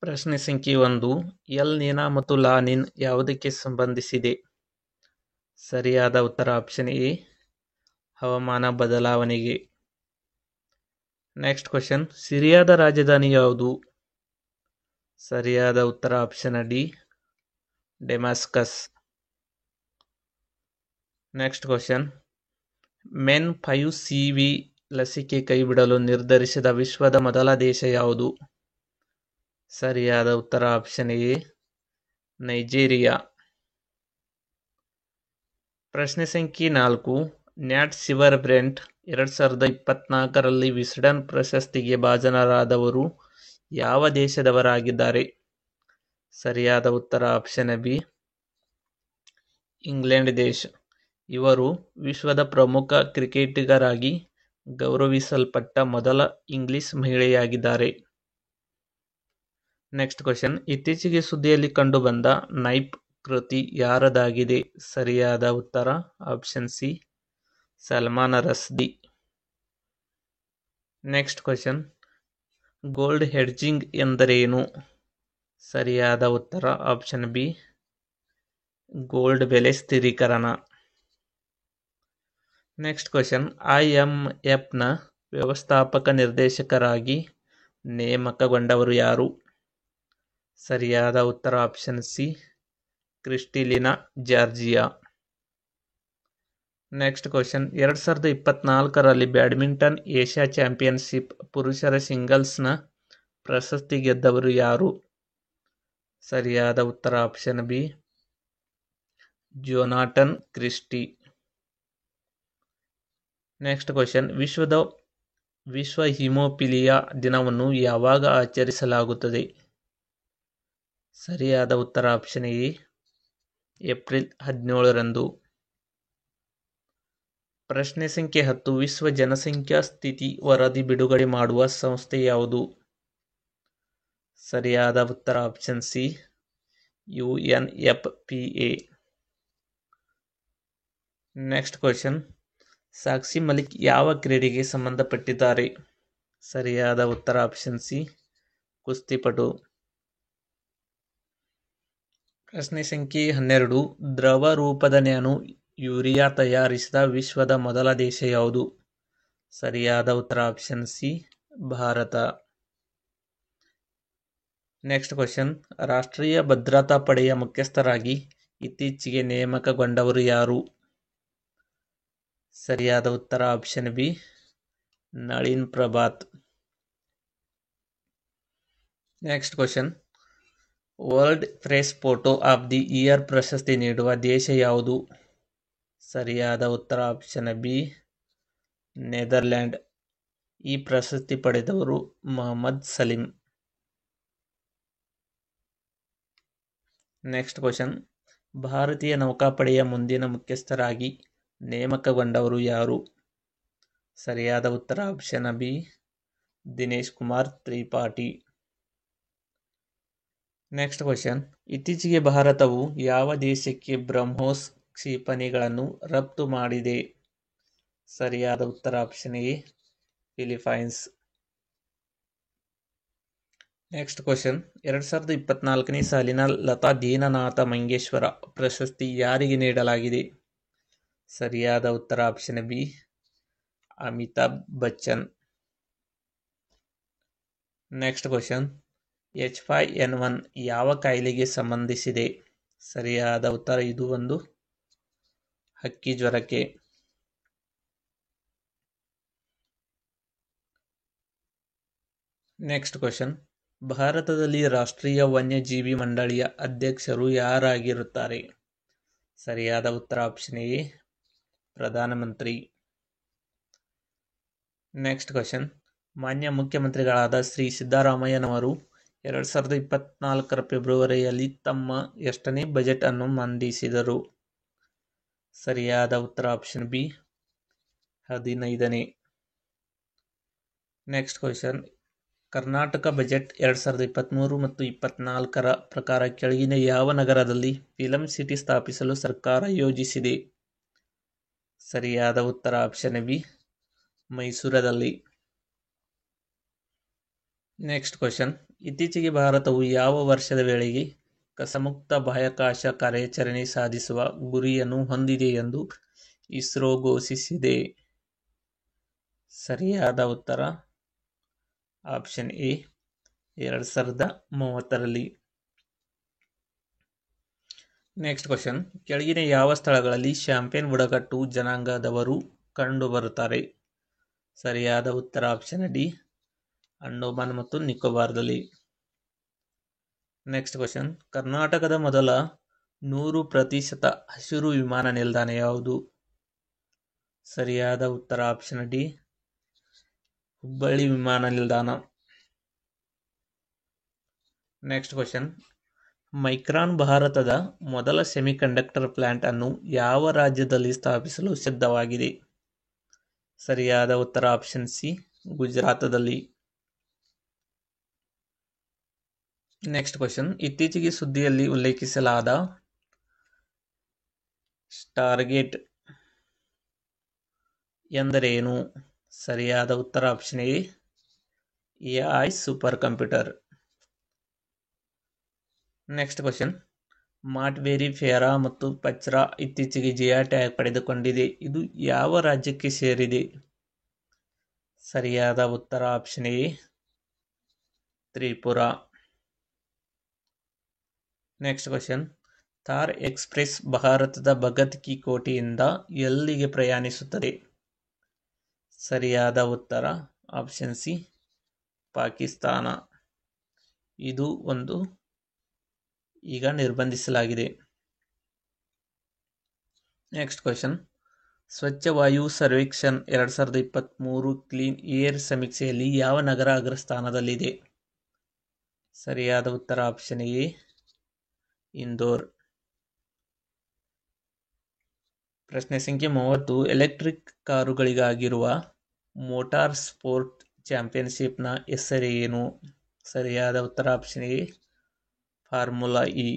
ಪ್ರಶ್ನೆ ಸಂಖ್ಯೆ 1. L Niña ಮತ್ತು ಲಾ ನಿನ್ ಯಾವುದಕ್ಕೆ ಸಂಬಂಧಿಸಿದೆ? ಸರಿಯಾದ ಉತ್ತರ ಆಪ್ಷನ್ ಎ, ಹವಾಮಾನ ಬದಲಾವಣೆಗೆ. ನೆಕ್ಸ್ಟ್ ಕ್ವಶನ್, ಸಿರಿಯಾದ ರಾಜಧಾನಿ ಯಾವುದು? ಸರಿಯಾದ ಉತ್ತರ option D, Damascus. Next question, MEN 5CV ಲಸಿಕೆ ಕೈಬಿಡಲು ನಿರ್ಧರಿಸಿದ ವಿಶ್ವದ ಮೊದಲ ದೇಶ ಯಾವುದು? ಸರಿಯಾದ ಉತ್ತರ ಆಪ್ಷನ್ ಎ, ನೈಜೀರಿಯಾ. ಪ್ರಶ್ನೆ ಸಂಖ್ಯೆ 4. ನ್ಯಾಟ್ ಸಿವರ್ ಬ್ರೆಂಟ್ 2024ರಲ್ಲಿ ವಿಸ್ಡನ್ ಪ್ರಶಸ್ತಿಗೆ ಭಾಜನರಾದವರು ಯಾವ ದೇಶದವರಾಗಿದ್ದಾರೆ? ಸರಿಯಾದ ಉತ್ತರ ಆಪ್ಷನ್ ಬಿ, ಇಂಗ್ಲೆಂಡ್ ದೇಶ. ಇವರು ವಿಶ್ವದ ಪ್ರಮುಖ ಕ್ರಿಕೆಟಿಗರಾಗಿ ಗೌರವಿಸಲ್ಪಟ್ಟ ಮೊದಲ ಇಂಗ್ಲಿಷ್ ಮಹಿಳೆಯಾಗಿದ್ದಾರೆ. ನೆಕ್ಸ್ಟ್ ಕ್ವಶನ್, ಇತ್ತೀಚೆಗೆ ಸುದ್ದಿಯಲ್ಲಿ ಕಂಡುಬಂದ ನೈಪ್ ಕೃತಿ ಯಾರದಾಗಿದೆ? ಸರಿಯಾದ ಉತ್ತರ option C, Salman Rushdie. Next question, gold hedging ಎಂದರೇನು? ಸರಿಯಾದ ಉತ್ತರ ಆಪ್ಷನ್ ಬಿ, ಗೋಲ್ಡ್ ಬೆಲೆ ಸ್ಥಿರೀಕರಣ. ನೆಕ್ಸ್ಟ್ ಕ್ವಶನ್, IMFನ ವ್ಯವಸ್ಥಾಪಕ ನಿರ್ದೇಶಕರಾಗಿ ನೇಮಕಗೊಂಡವರು ಯಾರು? ಸರಿಯಾದ ಉತ್ತರ option C, Kristalina Georgieva. Next question, 2024ರಲ್ಲಿ ಬ್ಯಾಡ್ಮಿಂಟನ್ ಏಷ್ಯಾ ಚಾಂಪಿಯನ್ಶಿಪ್ ಪುರುಷರ ಸಿಂಗಲ್ಸ್ನ ಪ್ರಶಸ್ತಿ ಗೆದ್ದವರು ಯಾರು? ಸರಿಯಾದ ಉತ್ತರ option B, Jonatan Christie. Next question, ವಿಶ್ವ ಹಿಮೋಫಿಲಿಯಾ ದಿನವನ್ನು ಯಾವಾಗ ಆಚರಿಸಲಾಗುತ್ತದೆ? ಸರಿಯಾದ ಉತ್ತರ ಆಪ್ಷನ್ ಎ, ಏಪ್ರಿಲ್ 17ರಂದು. ಪ್ರಶ್ನೆ ಸಂಖ್ಯೆ 10. ವಿಶ್ವ ಜನಸಂಖ್ಯಾ ಸ್ಥಿತಿ ವರದಿ ಬಿಡುಗಡೆ ಮಾಡುವ ಸಂಸ್ಥೆ ಯಾವುದು? ಸರಿಯಾದ ಉತ್ತರ option C, UNFPA. Next question, Sakshi Malik ಯಾವ ಕ್ರೀಡೆಗೆ ಸಂಬಂಧಪಟ್ಟಿದ್ದಾರೆ? ಸರಿಯಾದ ಉತ್ತರ ಆಪ್ಷನ್ ಸಿ, ಕುಸ್ತಿಪಟು. ಪ್ರಶ್ನೆ ಸಂಖ್ಯೆ 12. ದ್ರವ ರೂಪದ ನ್ಯಾನೋ ಯೂರಿಯಾ ತಯಾರಿಸಿದ ವಿಶ್ವದ ಮೊದಲ ದೇಶ ಯಾವುದು? ಸರಿಯಾದ ಉತ್ತರ option C, Bharat. Next question, ರಾಷ್ಟ್ರೀಯ ಭದ್ರತಾ ಪಡೆಯ ಮುಖ್ಯಸ್ಥರಾಗಿ ಇತ್ತೀಚೆಗೆ ನೇಮಕಗೊಂಡವರು ಯಾರು? ಸರಿಯಾದ ಉತ್ತರ option B, Nalin Prabhat. Next question, world press photo of the year ಪ್ರಶಸ್ತಿ ನೀಡುವ ದೇಶ ಯಾವುದು? ಸರಿಯಾದ ಉತ್ತರ ಆಪ್ಷನ್ ಬಿ, ನೆದರ್ಲ್ಯಾಂಡ್. ಈ ಪ್ರಶಸ್ತಿ ಪಡೆದವರು ಮೊಹಮ್ಮದ್ ಸಲೀಂ. ನೆಕ್ಸ್ಟ್ ಕ್ವಶನ್, ಭಾರತೀಯ ನೌಕಾಪಡೆಯ ಮುಂದಿನ ಮುಖ್ಯಸ್ಥರಾಗಿ ನೇಮಕಗೊಂಡವರು ಯಾರು? ಸರಿಯಾದ ಉತ್ತರ option B, Dinesh Kumar Tripathi. Next question, ಇತ್ತೀಚೆಗೆ ಭಾರತವು ಯಾವ ದೇಶಕ್ಕೆ ಬ್ರಹ್ಮೋಸ್ ಕ್ಷಿಪಣಿಗಳನ್ನು ರಫ್ತು ಮಾಡಿದೆ? ಸರಿಯಾದ ಉತ್ತರ option A, Philippines. Next question, 2024ನೇ ಸಾಲಿನ ಲತಾ ದೀನನಾಥ ಮಂಗೇಶ್ವರ ಪ್ರಶಸ್ತಿ ಯಾರಿಗೆ ನೀಡಲಾಗಿದೆ? ಸರಿಯಾದ ಉತ್ತರ option B, Amitabh Bachchan. Next question, H5N1 ಯಾವ ಕಾಯಿಲೆಗೆ ಸಂಬಂಧಿಸಿದೆ? ಸರಿಯಾದ ಉತ್ತರ, ಇದು ಒಂದು ಹಕ್ಕಿ ಜ್ವರಕ್ಕೆ. ನೆಕ್ಸ್ಟ್ ಕ್ವಶನ್, ಭಾರತದಲ್ಲಿ ರಾಷ್ಟ್ರೀಯ ವನ್ಯಜೀವಿ ಮಂಡಳಿಯ ಅಧ್ಯಕ್ಷರು ಯಾರಾಗಿರುತ್ತಾರೆ? ಸರಿಯಾದ ಉತ್ತರ ಆಪ್ಷನ್ ಎ, ಪ್ರಧಾನಮಂತ್ರಿ. ನೆಕ್ಸ್ಟ್ ಕ್ವಶನ್, ಮಾನ್ಯ ಮುಖ್ಯಮಂತ್ರಿಗಳಾದ ಶ್ರೀ ಸಿದ್ದರಾಮಯ್ಯನವರು 2024 ಫೆಬ್ರವರಿಯಲ್ಲಿ ತಮ್ಮ ಎಷ್ಟನೇ ಬಜೆಟ್ ಅನ್ನು ಮಂಡಿಸಿದರು? ಸರಿಯಾದ ಉತ್ತರ ಆಪ್ಷನ್ ಬಿ, 15ನೇ. ನೆಕ್ಸ್ಟ್ ಕ್ವಶನ್, ಕರ್ನಾಟಕ ಬಜೆಟ್ 2023 ಮತ್ತು 24ರ ಪ್ರಕಾರ ಕೆಳಗಿನ ಯಾವ ನಗರದಲ್ಲಿ ಫಿಲಂ ಸಿಟಿ ಸ್ಥಾಪಿಸಲು ಸರ್ಕಾರ ಯೋಜಿಸಿದೆ? ಸರಿಯಾದ ಉತ್ತರ ಆಪ್ಷನ್ ಬಿ, ಮೈಸೂರದಲ್ಲಿ. ನೆಕ್ಸ್ಟ್ ಕ್ವಶನ್, ಇತ್ತೀಚೆಗೆ ಭಾರತವು ಯಾವ ವರ್ಷದ ವೇಳೆಗೆ ಕಸಮುಕ್ತ ಬಾಹ್ಯಾಕಾಶ ಕಾರ್ಯಾಚರಣೆ ಸಾಧಿಸುವ ಗುರಿಯನ್ನು ಹೊಂದಿದೆ ಎಂದು ಇಸ್ರೋ ಘೋಷಿಸಿದೆ? ಸರಿಯಾದ ಉತ್ತರ ಆಪ್ಷನ್ ಎ 2030ರಲ್ಲಿ. ನೆಕ್ಸ್ಟ್ ಕ್ವಶನ್, ಕೆಳಗಿನ ಯಾವ ಸ್ಥಳಗಳಲ್ಲಿ ಚಾಂಪಿಯನ್ ಬುಡಕಟ್ಟು ಜನಾಂಗದವರು ಕಂಡುಬರುತ್ತಾರೆ? ಸರಿಯಾದ ಉತ್ತರ ಆಪ್ಷನ್ ಡಿ, ಅಂಡಮಾನ್ ಮತ್ತು ನಿಕೋಬಾರ್ದಲ್ಲಿ. ನೆಕ್ಸ್ಟ್ ಕ್ವಶನ್, ಕರ್ನಾಟಕದ ಮೊದಲ 100% ಹಸಿರು ವಿಮಾನ ನಿಲ್ದಾಣ ಯಾವುದು? ಸರಿಯಾದ ಉತ್ತರ ಆಪ್ಷನ್ ಡಿ, ಹುಬ್ಬಳ್ಳಿ ವಿಮಾನ ನಿಲ್ದಾಣ. ನೆಕ್ಸ್ಟ್ ಕ್ವಶನ್, ಮೈಕ್ರಾನ್ ಭಾರತದ ಮೊದಲ ಸೆಮಿಕಂಡಕ್ಟರ್ ಪ್ಲಾಂಟ್ ಅನ್ನು ಯಾವ ರಾಜ್ಯದಲ್ಲಿ ಸ್ಥಾಪಿಸಲು ಸಿದ್ಧವಾಗಿದೆ? ಸರಿಯಾದ ಉತ್ತರ ಆಪ್ಷನ್ ಸಿ, ಗುಜರಾತದಲ್ಲಿ. ನೆಕ್ಸ್ಟ್ ಕ್ವಶನ್, ಇತ್ತೀಚೆಗೆ ಸುದ್ದಿಯಲ್ಲಿ ಉಲ್ಲೇಖಿಸಲಾದ ಸ್ಟಾರ್ಗೇಟ್ ಎಂದರೇನು? ಸರಿಯಾದ ಉತ್ತರ option A, AI supercomputer. Next question, ಮಾಂಟ್ಬೇರಿ ಫೆರಾ ಮತ್ತು ಪಚ್ರಾ ಇತ್ತೀಚೆಗೆ ಜಿಐ ಟ್ಯಾಗ್ ಪಡೆದುಕೊಂಡಿದೆ. ಇದು ಯಾವ ರಾಜ್ಯಕ್ಕೆ ಸೇರಿದೆ? ಸರಿಯಾದ ಉತ್ತರ option A, Tripura. Next question, Thar express ಭಾರತದ ಭಗತ್ ಕಿ ಕೋಟೆಯಿಂದ ಎಲ್ಲಿಗೆ ಪ್ರಯಾಣಿಸುತ್ತದೆ? ಸರಿಯಾದ ಉತ್ತರ ಆಪ್ಷನ್ ಸಿ, ಪಾಕಿಸ್ತಾನ. ಇದು ಈಗ ನಿರ್ಬಂಧಿಸಲಾಗಿದೆ. ನೆಕ್ಸ್ಟ್ ಕ್ವಶನ್, ಸ್ವಚ್ಛ ವಾಯು ಸರ್ವೇಕ್ಷಣ್ 2023 ಕ್ಲೀನ್ ಏರ್ ಸಮೀಕ್ಷೆಯಲ್ಲಿ ಯಾವ ನಗರ ಅಗ್ರಸ್ಥಾನದಲ್ಲಿದೆ? ಸರಿಯಾದ ಉತ್ತರ ಆಪ್ಷನ್ ಎ, ಇಂದೋರ್. ಪ್ರಶ್ನೆ ಸಂಖ್ಯೆ 30, ಎಲೆಕ್ಟ್ರಿಕ್ ಕಾರುಗಳಿಗಾಗಿರುವ ಮೋಟಾರ್ ಸ್ಪೋರ್ಟ್ ಚಾಂಪಿಯನ್ಶಿಪ್ನ ಹೆಸರೇನು? ಸರಿಯಾದ ಉತ್ತರ ಆಪ್ಷನ್ ಎ, ಫಾರ್ಮುಲಾ ಇ.